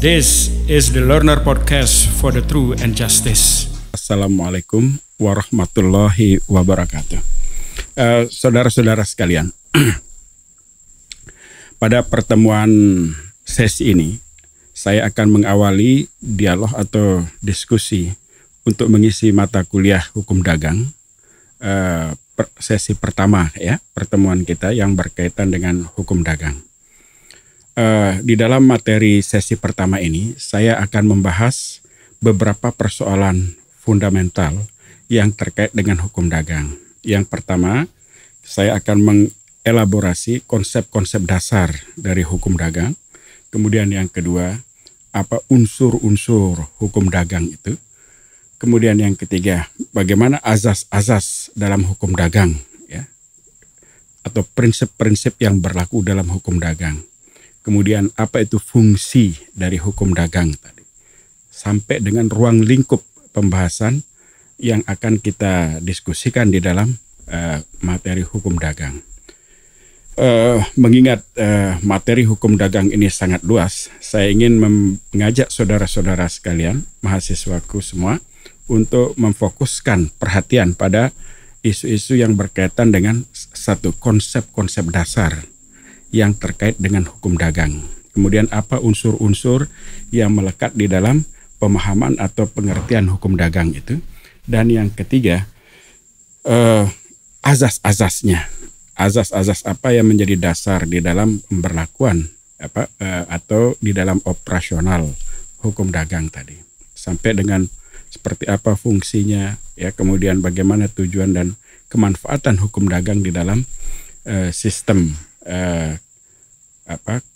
This is the Learner Podcast for the True and Justice. Assalamualaikum warahmatullahi wabarakatuh. Saudara-saudara sekalian, pada pertemuan sesi ini, saya akan mengawali dialog atau diskusi untuk mengisi mata kuliah hukum dagang. Sesi pertama ya, pertemuan kita yang berkaitan dengan hukum dagang. Di dalam materi sesi pertama ini, saya akan membahas beberapa persoalan fundamental yang terkait dengan hukum dagang. Yang pertama, saya akan mengelaborasi konsep-konsep dasar dari hukum dagang. Kemudian yang kedua, apa unsur-unsur hukum dagang itu. Kemudian yang ketiga, bagaimana azas-azas dalam hukum dagang, ya, atau prinsip-prinsip yang berlaku dalam hukum dagang. Kemudian apa itu fungsi dari hukum dagang tadi. Sampai dengan ruang lingkup pembahasan yang akan kita diskusikan di dalam materi hukum dagang. Mengingat materi hukum dagang ini sangat luas, saya ingin mengajak saudara-saudara sekalian, mahasiswaku semua, untuk memfokuskan perhatian pada isu-isu yang berkaitan dengan satu konsep-konsep dasar yang terkait dengan hukum dagang. Kemudian apa unsur-unsur yang melekat di dalam pemahaman atau pengertian hukum dagang itu. Dan yang ketiga, azas-azasnya. Azas-azas apa yang menjadi dasar di dalam pemberlakuan atau di dalam operasional hukum dagang tadi. Sampai dengan seperti apa fungsinya, ya, kemudian bagaimana tujuan dan kemanfaatan hukum dagang di dalam sistem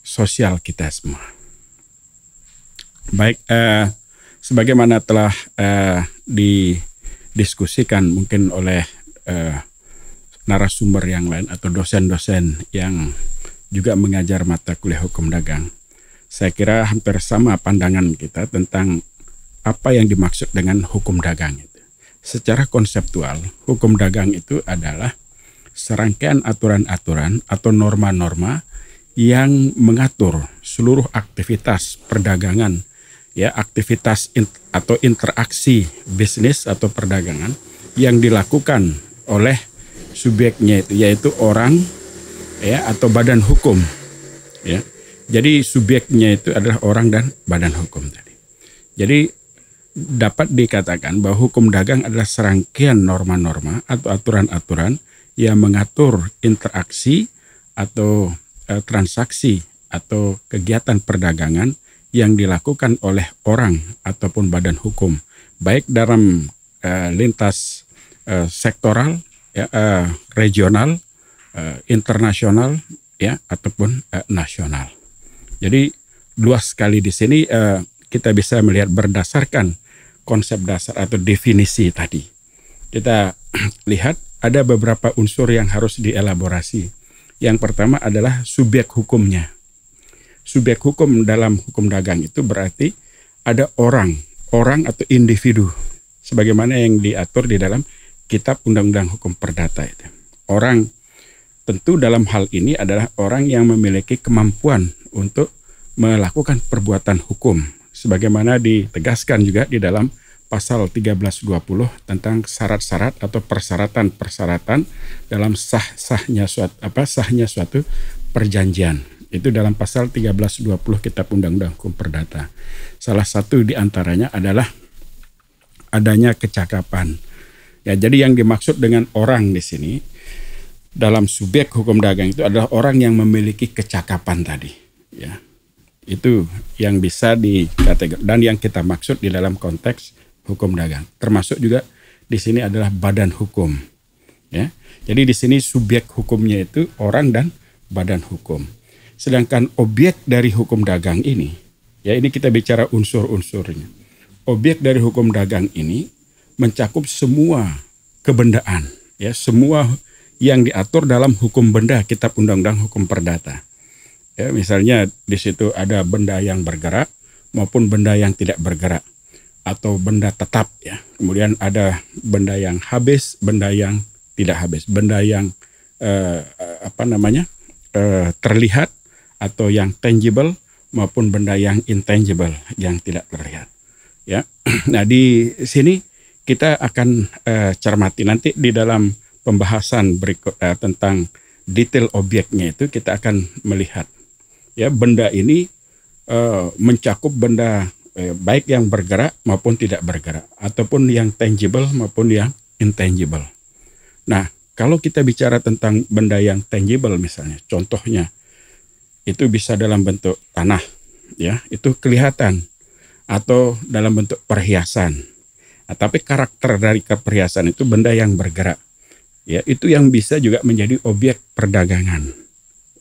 sosial kita semua. Baik, sebagaimana telah didiskusikan mungkin oleh narasumber yang lain atau dosen-dosen yang juga mengajar mata kuliah hukum dagang, saya kira hampir sama pandangan kita tentang apa yang dimaksud dengan hukum dagang itu. Secara konseptual, hukum dagang itu adalah serangkaian aturan-aturan atau norma-norma yang mengatur seluruh aktivitas perdagangan, ya, aktivitas atau interaksi bisnis atau perdagangan yang dilakukan oleh subjeknya itu, yaitu orang, ya, atau badan hukum, ya. Jadi subjeknya itu adalah orang dan badan hukum tadi. Jadi dapat dikatakan bahwa hukum dagang adalah serangkaian norma-norma atau aturan-aturan yang mengatur interaksi atau transaksi atau kegiatan perdagangan yang dilakukan oleh orang ataupun badan hukum, baik dalam lintas sektoral, ya, regional, internasional, ya, ataupun nasional. Jadi luas sekali di sini kita bisa melihat berdasarkan konsep dasar atau definisi tadi. Kita lihat ada beberapa unsur yang harus dielaborasi. Yang pertama adalah subjek hukumnya. Subjek hukum dalam hukum dagang itu berarti ada orang atau individu, sebagaimana yang diatur di dalam Kitab Undang-Undang Hukum Perdata itu. Orang tentu dalam hal ini adalah orang yang memiliki kemampuan untuk melakukan perbuatan hukum, sebagaimana ditegaskan juga di dalam pasal 1320 tentang syarat-syarat atau persyaratan-persyaratan dalam sahnya suatu perjanjian. Itu dalam pasal 1320 Kitab Undang-Undang Hukum Perdata. Salah satu di antaranya adalah adanya kecakapan. Ya, jadi yang dimaksud dengan orang di sini dalam subjek hukum dagang itu adalah orang yang memiliki kecakapan tadi, ya. Itu yang bisa dikategorikan dan yang kita maksud di dalam konteks hukum dagang. Termasuk juga di sini adalah badan hukum, ya. Jadi di sini subjek hukumnya itu orang dan badan hukum. Sedangkan objek dari hukum dagang ini, ya, ini kita bicara unsur-unsurnya. Objek dari hukum dagang ini mencakup semua kebendaan, ya, semua yang diatur dalam hukum benda Kitab Undang-Undang Hukum Perdata. Ya, misalnya di situ ada benda yang bergerak maupun benda yang tidak bergerak atau benda tetap, ya. Kemudian ada benda yang habis, benda yang tidak habis, benda yang terlihat atau yang tangible maupun benda yang intangible, yang tidak terlihat. Ya, nah di sini kita akan cermati nanti di dalam pembahasan berikut tentang detail objeknya itu kita akan melihat ya benda ini mencakup benda baik yang bergerak maupun tidak bergerak, ataupun yang tangible maupun yang intangible. Nah, kalau kita bicara tentang benda yang tangible misalnya, contohnya itu bisa dalam bentuk tanah, ya, itu kelihatan, atau dalam bentuk perhiasan. Nah, tapi karakter dari perhiasan itu benda yang bergerak, ya, itu yang bisa juga menjadi objek perdagangan,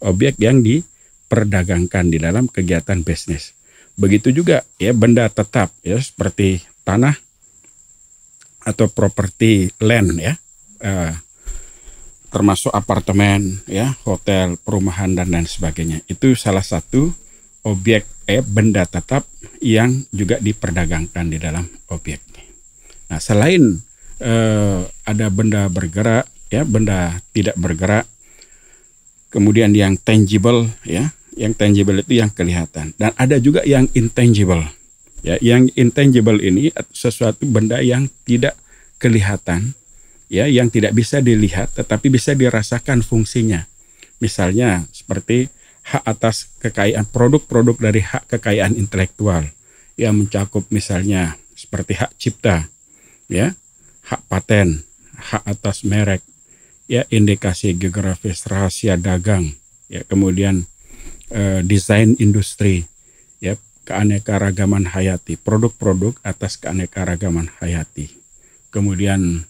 objek yang diperdagangkan di dalam kegiatan bisnis. Begitu juga ya benda tetap ya seperti tanah atau properti land ya, termasuk apartemen ya, hotel, perumahan dan lain sebagainya. Itu salah satu objek benda tetap yang juga diperdagangkan di dalam objek. Nah, selain ada benda bergerak ya, benda tidak bergerak, kemudian yang tangible ya. Yang tangible itu yang kelihatan, dan ada juga yang intangible. Ya, yang intangible ini sesuatu benda yang tidak kelihatan, ya, yang tidak bisa dilihat, tetapi bisa dirasakan fungsinya. Misalnya seperti hak atas kekayaan, produk-produk dari hak kekayaan intelektual, yang mencakup misalnya seperti hak cipta, ya, hak paten, hak atas merek, ya, indikasi geografis, rahasia dagang, ya, kemudian desain industri, ya, keanekaragaman hayati, produk-produk atas keanekaragaman hayati, kemudian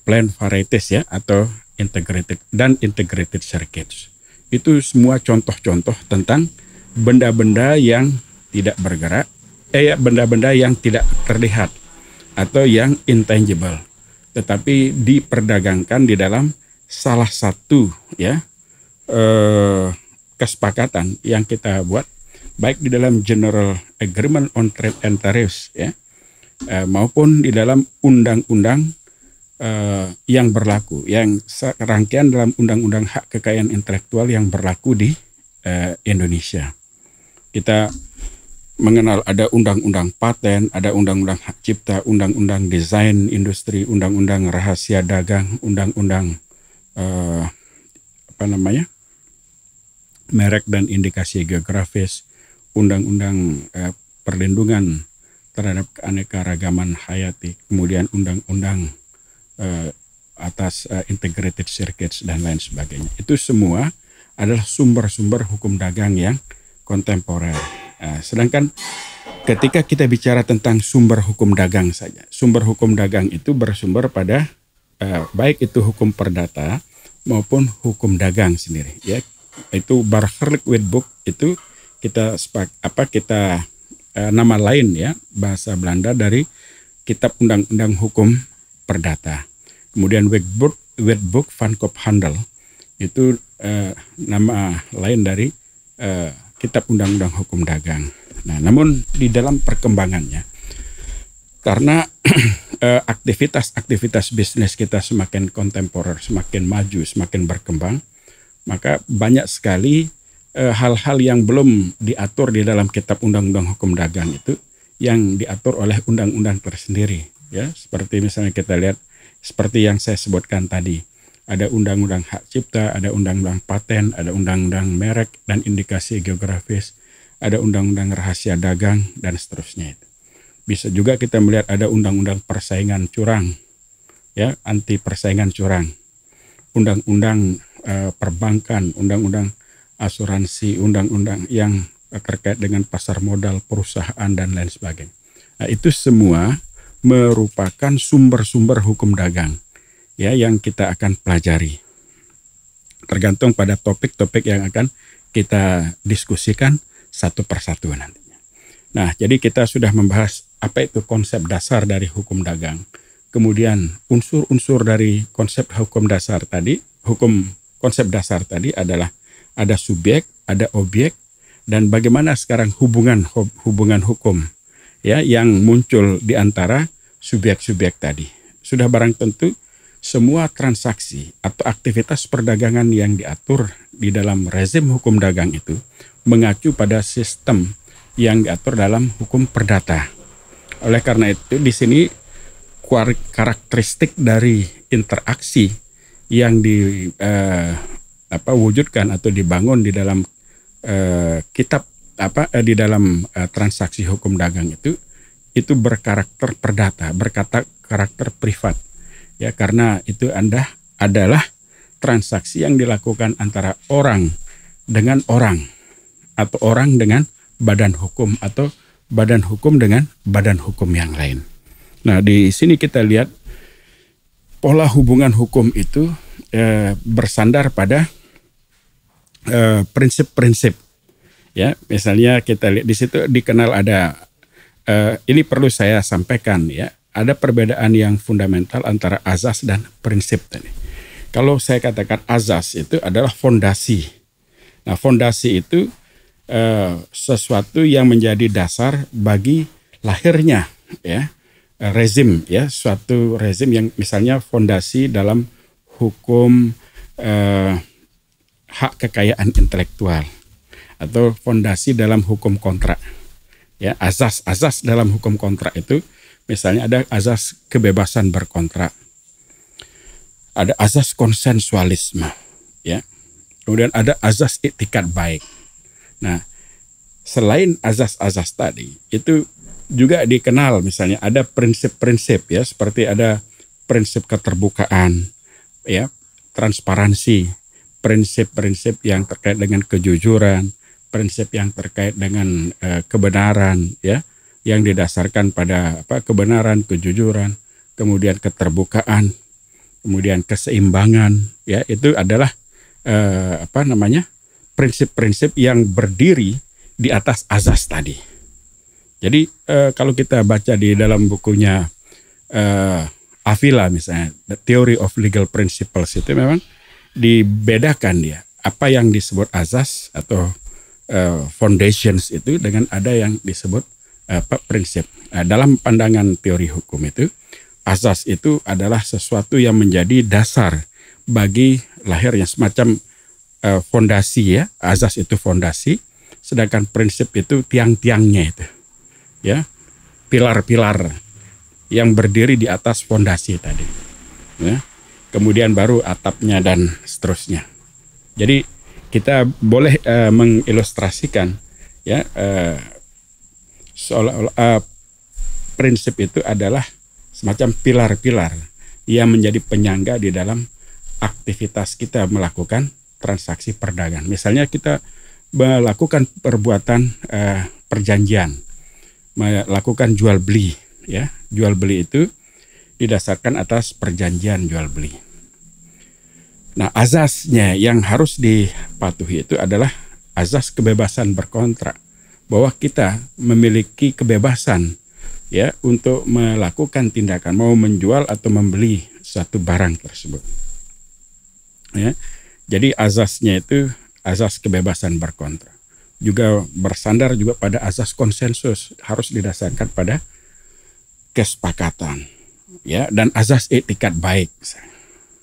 plant varieties ya, atau integrated circuits. Itu semua contoh-contoh tentang benda-benda yang tidak bergerak, benda-benda yang tidak terlihat atau yang intangible, tetapi diperdagangkan di dalam salah satu ya kesepakatan yang kita buat baik di dalam General Agreement on Trade and Tariffs ya, maupun di dalam undang-undang yang berlaku, yang rangkaian dalam undang-undang hak kekayaan intelektual yang berlaku di Indonesia. Kita mengenal ada undang-undang paten, ada undang-undang hak cipta, undang-undang desain industri, undang-undang rahasia dagang, undang-undang merek dan indikasi geografis, undang-undang perlindungan terhadap keanekaragaman hayati, kemudian undang-undang atas integrated circuits dan lain sebagainya. Itu semua adalah sumber-sumber hukum dagang yang kontemporer. Sedangkan ketika kita bicara tentang sumber hukum dagang saja, sumber hukum dagang itu bersumber pada baik itu hukum perdata maupun hukum dagang sendiri. Ya, itu Burgerlijk Wetboek itu kita nama lain ya, bahasa Belanda dari Kitab Undang-Undang Hukum Perdata. Kemudian Wetboek van Koophandel itu nama lain dari Kitab Undang-Undang Hukum Dagang. Nah, namun di dalam perkembangannya, karena aktivitas bisnis kita semakin kontemporer, semakin maju, semakin berkembang, maka banyak sekali hal-hal yang belum diatur di dalam Kitab Undang-Undang Hukum Dagang itu yang diatur oleh undang-undang tersendiri. Ya, seperti misalnya kita lihat seperti yang saya sebutkan tadi, ada undang-undang hak cipta, ada undang-undang paten, ada undang-undang merek dan indikasi geografis, ada undang-undang rahasia dagang dan seterusnya itu. Bisa juga kita melihat ada undang-undang persaingan curang, ya, anti persaingan curang, undang-undang perbankan, undang-undang asuransi, undang-undang yang terkait dengan pasar modal, perusahaan dan lain sebagainya. Nah, itu semua merupakan sumber-sumber hukum dagang ya yang kita akan pelajari. Tergantung pada topik-topik yang akan kita diskusikan satu persatu nantinya. Nah, jadi kita sudah membahas apa itu konsep dasar dari hukum dagang. Kemudian unsur-unsur dari konsep hukum dasar tadi, konsep dasar tadi adalah ada subjek, ada objek, dan bagaimana sekarang hubungan hukum ya yang muncul di antara subjek-subjek tadi. Sudah barang tentu semua transaksi atau aktivitas perdagangan yang diatur di dalam rezim hukum dagang itu mengacu pada sistem yang diatur dalam hukum perdata. Oleh karena itu di sini karakteristik dari interaksi yang wujudkan atau dibangun di dalam kitab di dalam transaksi hukum dagang itu berkarakter perdata, karakter privat. Ya, karena itu adalah transaksi yang dilakukan antara orang dengan orang, atau orang dengan badan hukum, atau badan hukum dengan badan hukum yang lain. Nah, di sini kita lihat pola hubungan hukum itu bersandar pada prinsip-prinsip. Ya, misalnya kita lihat di situ dikenal ada ini perlu saya sampaikan ya, ada perbedaan yang fundamental antara azas dan prinsip tadi. Kalau saya katakan azas itu adalah fondasi. Nah, fondasi itu sesuatu yang menjadi dasar bagi lahirnya ya rezim ya, suatu rezim yang misalnya fondasi dalam hukum hak kekayaan intelektual atau fondasi dalam hukum kontrak. Ya, azas dalam hukum kontrak itu misalnya ada azas kebebasan berkontrak. Ada azas konsensualisme, ya. Kemudian ada azas itikat baik. Nah, selain azas-azas tadi, itu juga dikenal misalnya ada prinsip-prinsip ya, seperti ada prinsip keterbukaan, ya, transparansi, prinsip-prinsip yang terkait dengan kejujuran, prinsip yang terkait dengan kebenaran, ya, yang didasarkan pada kebenaran, kejujuran, kemudian keterbukaan, kemudian keseimbangan, ya, itu adalah prinsip-prinsip yang berdiri di atas azas tadi. Jadi kalau kita baca di dalam bukunya Avila misalnya, The Theory of Legal Principles, itu memang dibedakan dia apa yang disebut azas atau foundations itu dengan ada yang disebut prinsip. Dalam pandangan teori hukum itu, azas itu adalah sesuatu yang menjadi dasar bagi lahirnya, semacam fondasi ya. Azas itu fondasi, sedangkan prinsip itu tiang-tiangnya itu, ya, pilar-pilar yang berdiri di atas fondasi tadi, ya. Kemudian baru atapnya dan seterusnya. Jadi kita boleh mengilustrasikan ya seolah-olah prinsip itu adalah semacam pilar-pilar yang menjadi penyangga di dalam aktivitas kita melakukan transaksi perdagangan. Misalnya kita melakukan perbuatan perjanjian, melakukan jual beli, ya. Jual beli itu didasarkan atas perjanjian jual beli. Nah, azasnya yang harus dipatuhi itu adalah azas kebebasan berkontrak, bahwa kita memiliki kebebasan ya untuk melakukan tindakan, mau menjual atau membeli suatu barang tersebut. Ya. Jadi azasnya itu azas kebebasan berkontrak. Juga bersandar juga pada azas konsensus, harus didasarkan pada kesepakatan, ya, dan azas etikat baik,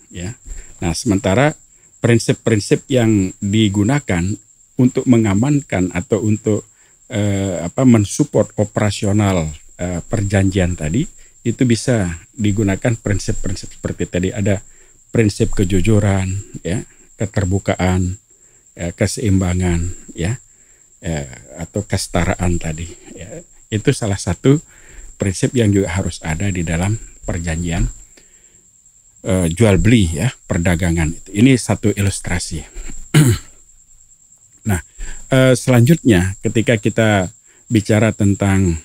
ya. Nah, sementara prinsip-prinsip yang digunakan untuk mengamankan atau untuk mensupport operasional perjanjian tadi, itu bisa digunakan prinsip-prinsip seperti tadi, ada prinsip kejujuran, ya, keterbukaan, ya, keseimbangan, ya, atau kesetaraan tadi. Ya. Itu salah satu prinsip yang juga harus ada di dalam perjanjian jual beli ya, perdagangan. Ini satu ilustrasi. Nah, selanjutnya ketika kita bicara tentang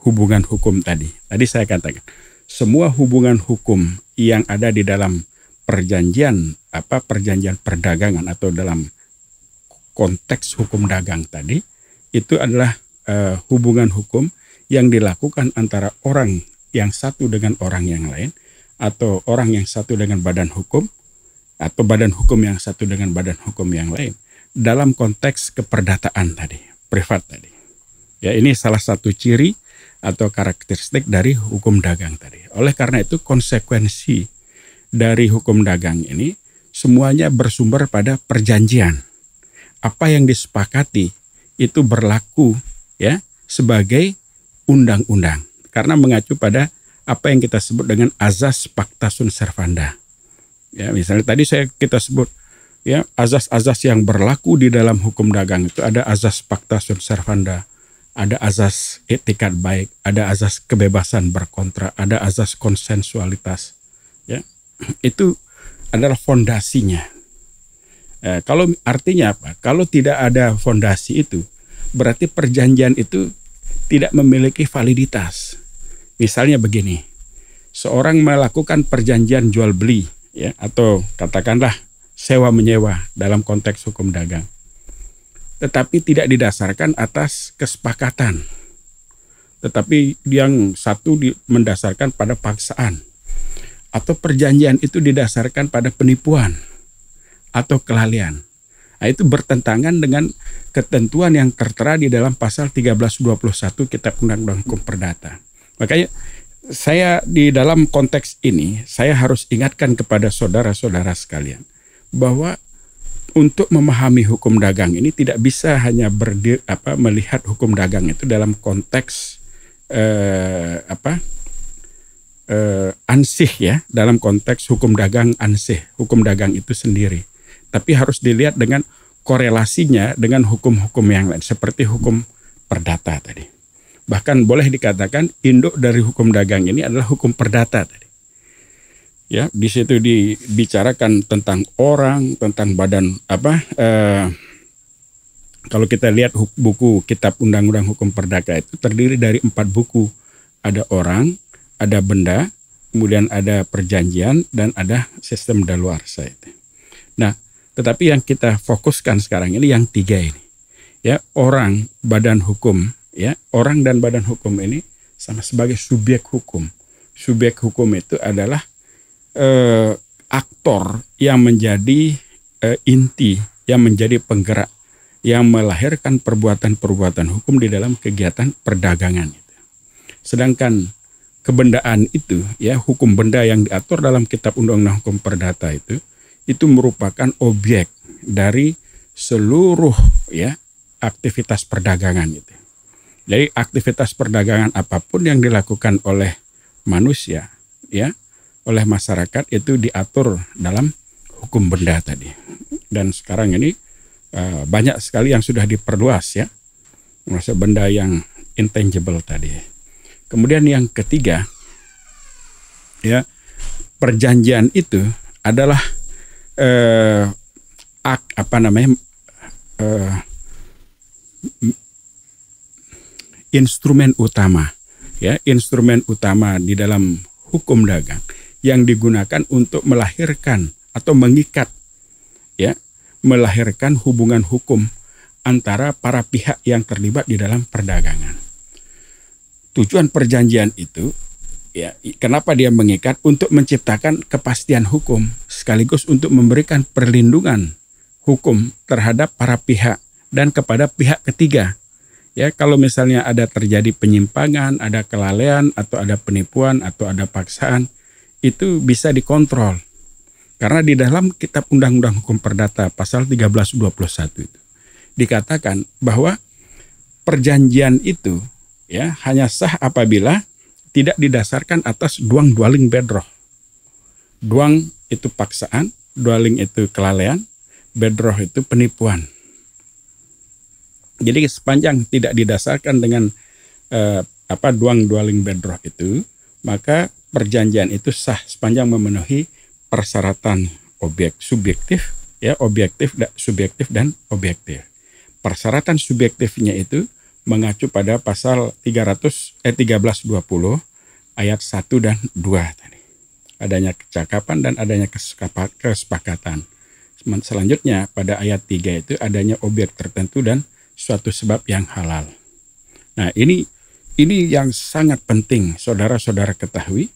hubungan hukum tadi saya katakan semua hubungan hukum yang ada di dalam perjanjian perdagangan atau dalam konteks hukum dagang tadi itu adalah hubungan hukum yang dilakukan antara orang yang satu dengan orang yang lain, atau orang yang satu dengan badan hukum, atau badan hukum yang satu dengan badan hukum yang lain, dalam konteks keperdataan tadi, privat tadi. Ya, ini salah satu ciri atau karakteristik dari hukum dagang tadi. Oleh karena itu konsekuensi dari hukum dagang ini semuanya bersumber pada perjanjian apa yang disepakati itu berlaku ya sebagai undang-undang karena mengacu pada apa yang kita sebut dengan azas pacta sunt servanda. Ya, misalnya tadi kita sebut ya azas-azas yang berlaku di dalam hukum dagang itu ada azas pacta sunt servanda, ada azas etikat baik, ada azas kebebasan berkontrak, ada azas konsensualitas. Ya, itu adalah fondasinya. Kalau artinya apa? Kalau tidak ada fondasi itu, berarti perjanjian itu tidak memiliki validitas. Misalnya begini, seorang melakukan perjanjian jual beli, ya, atau katakanlah sewa menyewa dalam konteks hukum dagang, tetapi tidak didasarkan atas kesepakatan, tetapi yang satu mendasarkan pada paksaan, atau perjanjian itu didasarkan pada penipuan atau kelalaian. Nah, itu bertentangan dengan ketentuan yang tertera di dalam pasal 1321 Kitab Undang-Undang Hukum Perdata. Makanya saya di dalam konteks ini, saya harus ingatkan kepada saudara-saudara sekalian bahwa untuk memahami hukum dagang ini tidak bisa hanya melihat hukum dagang itu dalam konteks ansih ya, dalam konteks hukum dagang ansih, hukum dagang itu sendiri. Tapi harus dilihat dengan korelasinya dengan hukum-hukum yang lain seperti hukum perdata tadi. Bahkan boleh dikatakan induk dari hukum dagang ini adalah hukum perdata tadi. Ya, di situ dibicarakan tentang orang, tentang badan kalau kita lihat buku Kitab Undang-Undang Hukum Perdata itu terdiri dari 4 buku. Ada orang, ada benda, kemudian ada perjanjian, dan ada sistem daluarsa itu. Nah, tetapi yang kita fokuskan sekarang ini yang 3 ini. Ya, orang, badan hukum, ya, orang dan badan hukum ini sama sebagai subjek hukum. Subjek hukum itu adalah aktor yang menjadi inti, yang menjadi penggerak, yang melahirkan perbuatan-perbuatan hukum di dalam kegiatan perdagangan. Sedangkan kebendaan itu, ya, hukum benda yang diatur dalam Kitab Undang-Undang Hukum Perdata itu merupakan objek dari seluruh ya aktivitas perdagangan itu. Jadi aktivitas perdagangan apapun yang dilakukan oleh manusia, ya, oleh masyarakat itu diatur dalam hukum benda tadi. Dan sekarang ini banyak sekali yang sudah diperluas ya, maksud benda yang intangible tadi. Kemudian yang ketiga, ya, perjanjian itu adalah instrumen utama, ya, instrumen utama di dalam hukum dagang yang digunakan untuk melahirkan atau mengikat, ya, melahirkan hubungan hukum antara para pihak yang terlibat di dalam perdagangan. Tujuan perjanjian itu, ya, kenapa dia mengikat? Untuk menciptakan kepastian hukum sekaligus untuk memberikan perlindungan hukum terhadap para pihak dan kepada pihak ketiga. Ya, kalau misalnya ada terjadi penyimpangan, ada kelalaian atau ada penipuan atau ada paksaan, itu bisa dikontrol. Karena di dalam Kitab Undang-Undang Hukum Perdata pasal 1321 itu dikatakan bahwa perjanjian itu, ya, hanya sah apabila tidak didasarkan atas duang dwelling bedroh. Duang itu paksaan, dwelling itu kelalaian, bedroh itu penipuan. Jadi sepanjang tidak didasarkan dengan duang dwelling bedroh itu, maka perjanjian itu sah sepanjang memenuhi persyaratan subjektif, ya, objektif, subjektif dan objektif. Persyaratan subjektifnya itu mengacu pada pasal 1320 ayat 1 dan 2 tadi. Adanya kecakapan dan adanya kesepakatan. Selanjutnya pada ayat 3 itu adanya objek tertentu dan suatu sebab yang halal. Nah, ini yang sangat penting saudara-saudara ketahui,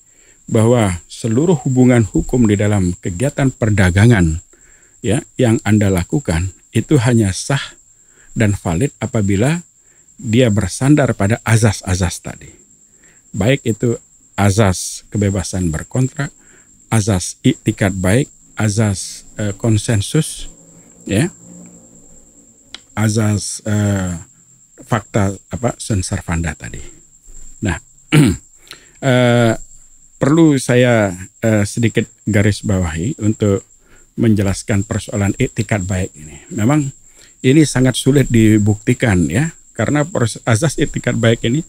bahwa seluruh hubungan hukum di dalam kegiatan perdagangan, ya, yang Anda lakukan itu hanya sah dan valid apabila dia bersandar pada azas-azas tadi. Baik itu azas kebebasan berkontrak, azas itikat baik, azas konsensus, ya, azas fakta sunt servanda tadi. Nah, perlu saya sedikit garis bawahi untuk menjelaskan persoalan etikat baik ini. Memang ini sangat sulit dibuktikan ya, karena azas etikat baik ini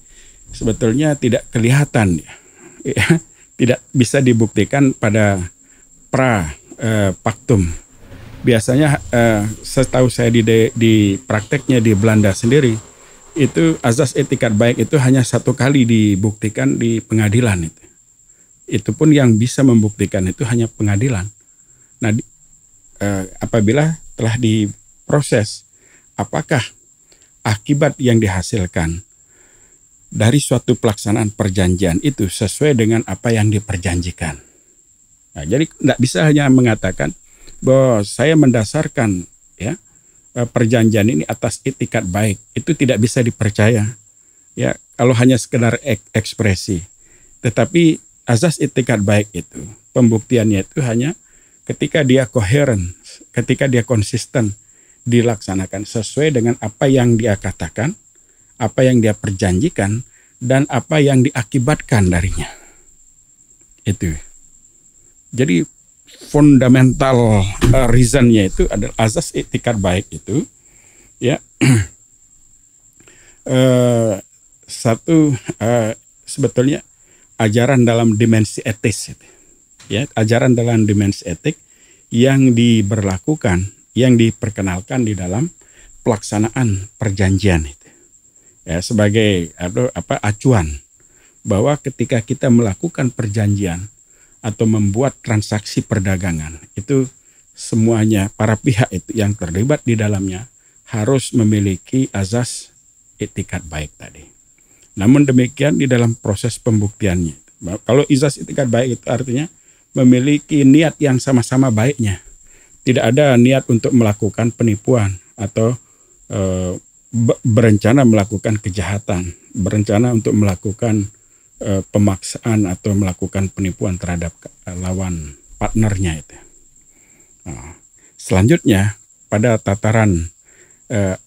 sebetulnya tidak kelihatan ya. Tidak bisa dibuktikan pada praktum. Biasanya setahu saya di prakteknya di Belanda sendiri, itu azas etikat baik itu hanya satu kali dibuktikan di pengadilan itu. Itu pun yang bisa membuktikan itu hanya pengadilan. Nah, apabila telah diproses, apakah akibat yang dihasilkan dari suatu pelaksanaan perjanjian itu sesuai dengan apa yang diperjanjikan. Nah, jadi tidak bisa hanya mengatakan bahwa saya mendasarkan ya perjanjian ini atas etikat baik. Itu tidak bisa dipercaya. Ya, kalau hanya sekedar ekspresi. Tetapi azas etikat baik itu, pembuktiannya itu hanya ketika dia koheren, ketika dia konsisten dilaksanakan sesuai dengan apa yang dia katakan, apa yang dia perjanjikan, dan apa yang diakibatkan darinya. Itu. Jadi fundamental reasonnya itu adalah azas etikat baik itu. Ya, satu sebetulnya ajaran dalam dimensi etis. Ya, ajaran dalam dimensi etik yang diberlakukan, yang diperkenalkan di dalam pelaksanaan perjanjian itu. Ya, sebagai acuan bahwa ketika kita melakukan perjanjian atau membuat transaksi perdagangan, itu semuanya para pihak itu yang terlibat di dalamnya harus memiliki azas etikat baik tadi. Namun demikian di dalam proses pembuktiannya, kalau azas etikat baik itu artinya memiliki niat yang sama-sama baiknya. Tidak ada niat untuk melakukan penipuan atau berencana melakukan kejahatan, berencana untuk melakukan pemaksaan atau melakukan penipuan terhadap lawan partnernya itu. Nah, selanjutnya pada tataran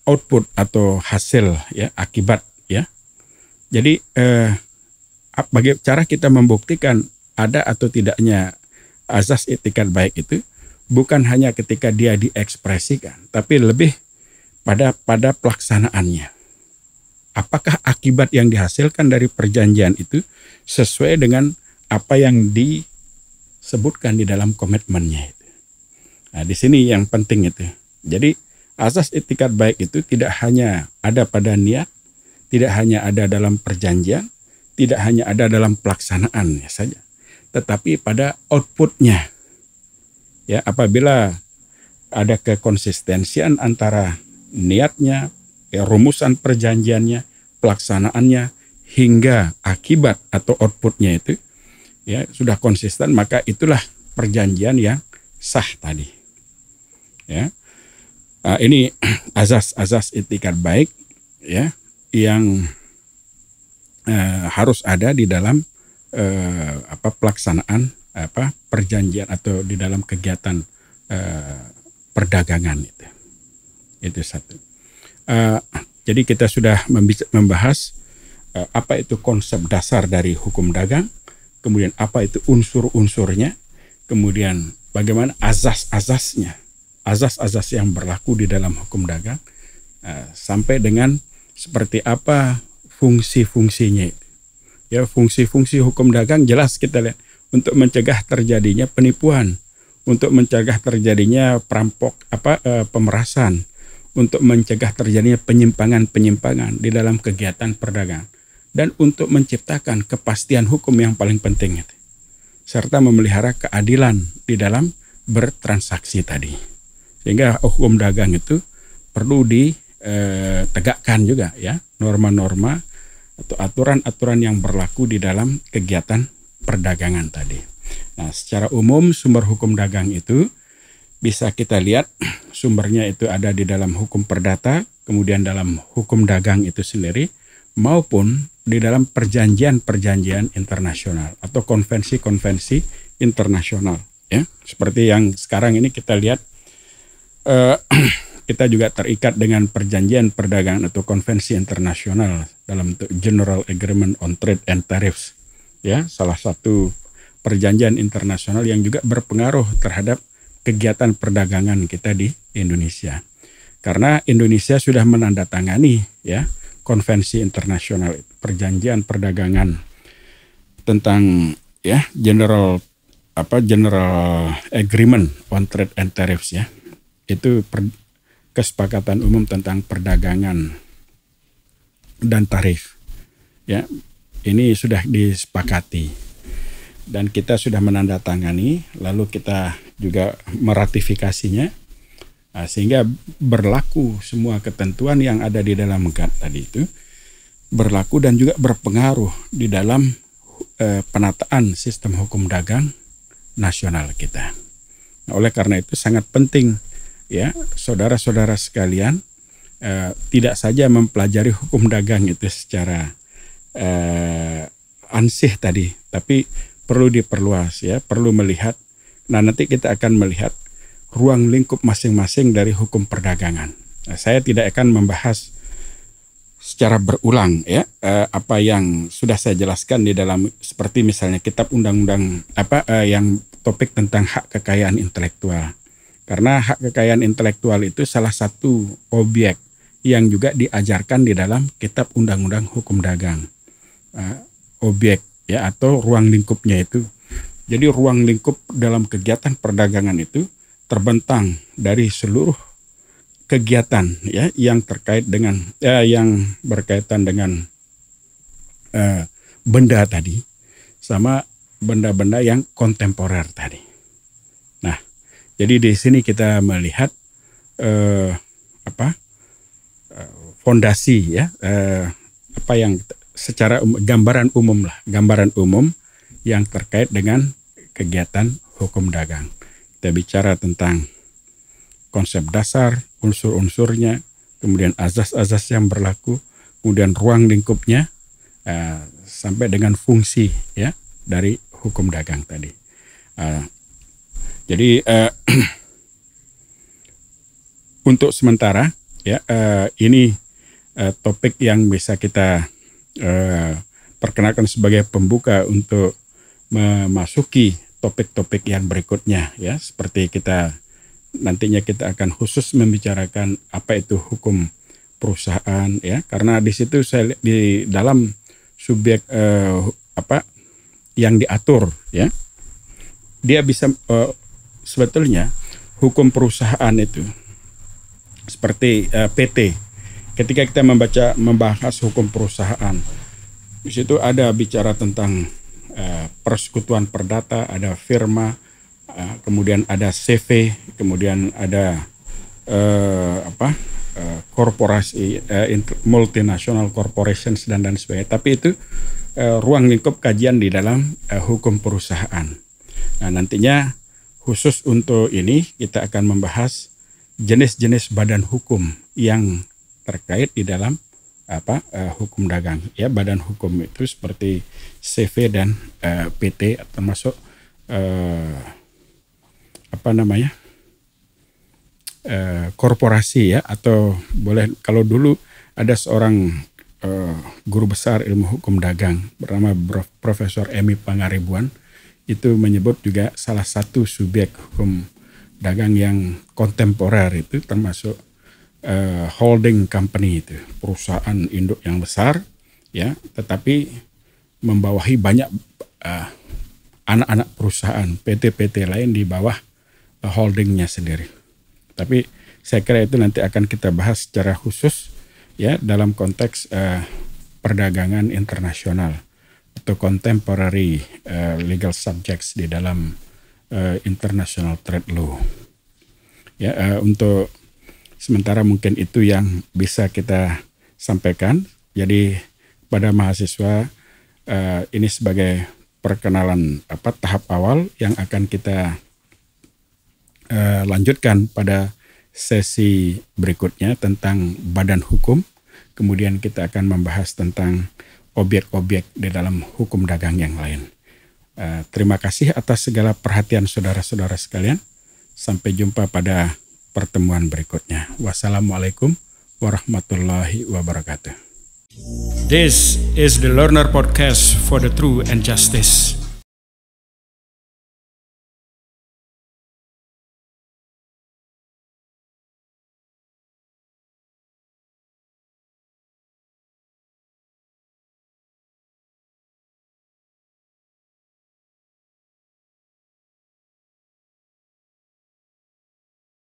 output atau hasil ya, akibat ya. Jadi bagaimana cara kita membuktikan ada atau tidaknya azas etikat baik itu bukan hanya ketika dia diekspresikan, tapi lebih pada pelaksanaannya. Apakah akibat yang dihasilkan dari perjanjian itu sesuai dengan apa yang disebutkan di dalam komitmennya itu. Nah, di sini yang penting itu. Jadi azas etikat baik itu tidak hanya ada pada niat, tidak hanya ada dalam perjanjian, tidak hanya ada dalam pelaksanaannya saja, tetapi pada outputnya. Ya, apabila ada kekonsistensian antara niatnya, ya, rumusan perjanjiannya, pelaksanaannya, hingga akibat atau outputnya itu ya sudah konsisten, maka itulah perjanjian yang sah tadi. Ya, ini azas-azas etikat baik ya yang harus ada di dalam pelaksanaan perjanjian atau di dalam kegiatan perdagangan itu. Itu satu. Jadi kita sudah membahas apa itu konsep dasar dari hukum dagang, kemudian apa itu unsur-unsurnya, kemudian bagaimana azas-azasnya, azas-azas yang berlaku di dalam hukum dagang, sampai dengan seperti apa fungsi-fungsinya. Ya, fungsi-fungsi hukum dagang jelas kita lihat untuk mencegah terjadinya penipuan, untuk mencegah terjadinya pemerasan, untuk mencegah terjadinya penyimpangan-penyimpangan di dalam kegiatan perdagangan, dan untuk menciptakan kepastian hukum yang paling penting itu, serta memelihara keadilan di dalam bertransaksi tadi. Sehingga hukum dagang itu perlu ditegakkan juga ya, norma-norma atau aturan-aturan yang berlaku di dalam kegiatan perdagangan tadi. Nah, secara umum sumber hukum dagang itu bisa kita lihat sumbernya itu ada di dalam hukum perdata, kemudian dalam hukum dagang itu sendiri, maupun di dalam perjanjian-perjanjian internasional atau konvensi-konvensi internasional. Ya, seperti yang sekarang ini kita lihat kita juga terikat dengan perjanjian perdagangan atau konvensi internasional dalam bentuk General Agreement on Trade and Tariffs. Ya, salah satu perjanjian internasional yang juga berpengaruh terhadap kegiatan perdagangan kita di Indonesia. Karena Indonesia sudah menandatangani ya konvensi internasional, perjanjian perdagangan tentang ya General Agreement on Trade and Tariffs ya. Itu kesepakatan umum tentang perdagangan dan tarif. Ya, ini sudah disepakati dan kita sudah menandatangani, lalu kita juga meratifikasinya, sehingga berlaku semua ketentuan yang ada di dalam GATT tadi itu berlaku dan juga berpengaruh di dalam penataan sistem hukum dagang nasional kita. Nah, oleh karena itu sangat penting ya saudara-saudara sekalian tidak saja mempelajari hukum dagang itu secara ansih tadi, tapi perlu diperluas ya, perlu melihat. Nah, nanti kita akan melihat ruang lingkup masing-masing dari hukum perdagangan. Nah, saya tidak akan membahas secara berulang ya apa yang sudah saya jelaskan di dalam, seperti misalnya kitab undang-undang yang topik tentang hak kekayaan intelektual. Karena hak kekayaan intelektual itu salah satu objek yang juga diajarkan di dalam kitab undang-undang hukum dagang. Objek ya atau ruang lingkupnya itu. Jadi ruang lingkup dalam kegiatan perdagangan itu terbentang dari seluruh kegiatan ya yang terkait dengan yang berkaitan dengan benda tadi sama benda-benda yang kontemporer tadi. Nah, jadi di sini kita melihat fondasi ya apa yang secara gambaran umum yang terkait dengan kegiatan hukum dagang. Kita bicara tentang konsep dasar, unsur-unsurnya, kemudian azas-azas yang berlaku, kemudian ruang lingkupnya, sampai dengan fungsi ya dari hukum dagang tadi. Jadi untuk sementara ya ini topik yang bisa kita perkenalkan sebagai pembuka untuk memasuki topik-topik yang berikutnya ya, seperti nantinya kita akan khusus membicarakan apa itu hukum perusahaan ya, karena di situ saya di dalam subjek yang diatur ya, dia bisa sebetulnya hukum perusahaan itu seperti PT. Ketika kita membahas hukum perusahaan, di situ ada bicara tentang persekutuan perdata, ada firma, kemudian ada CV, kemudian ada korporasi, multinational corporations dan sebagainya. Tapi itu ruang lingkup kajian di dalam hukum perusahaan. Nah, nantinya khusus untuk ini kita akan membahas jenis-jenis badan hukum yang terkait di dalam hukum dagang ya. Badan hukum itu seperti CV dan PT, termasuk korporasi ya, atau boleh kalau dulu ada seorang guru besar ilmu hukum dagang bernama Profesor Emi Pangaribuan, itu menyebut juga salah satu subjek hukum dagang yang kontemporer itu termasuk holding company, itu perusahaan induk yang besar ya, tetapi membawahi banyak anak-anak perusahaan PT-PT lain di bawah holdingnya sendiri. Tapi saya kira itu nanti akan kita bahas secara khusus ya dalam konteks perdagangan internasional atau contemporary legal subjects di dalam international trade law. Ya, untuk sementara mungkin itu yang bisa kita sampaikan. Jadi pada mahasiswa ini sebagai perkenalan tahap awal yang akan kita lanjutkan pada sesi berikutnya tentang badan hukum. Kemudian kita akan membahas tentang objek-objek di dalam hukum dagang yang lain. Terima kasih atas segala perhatian saudara-saudara sekalian. Sampai jumpa pada pertemuan berikutnya. Wassalamualaikum warahmatullahi wabarakatuh. This is the Learner Podcast for the Truth and Justice.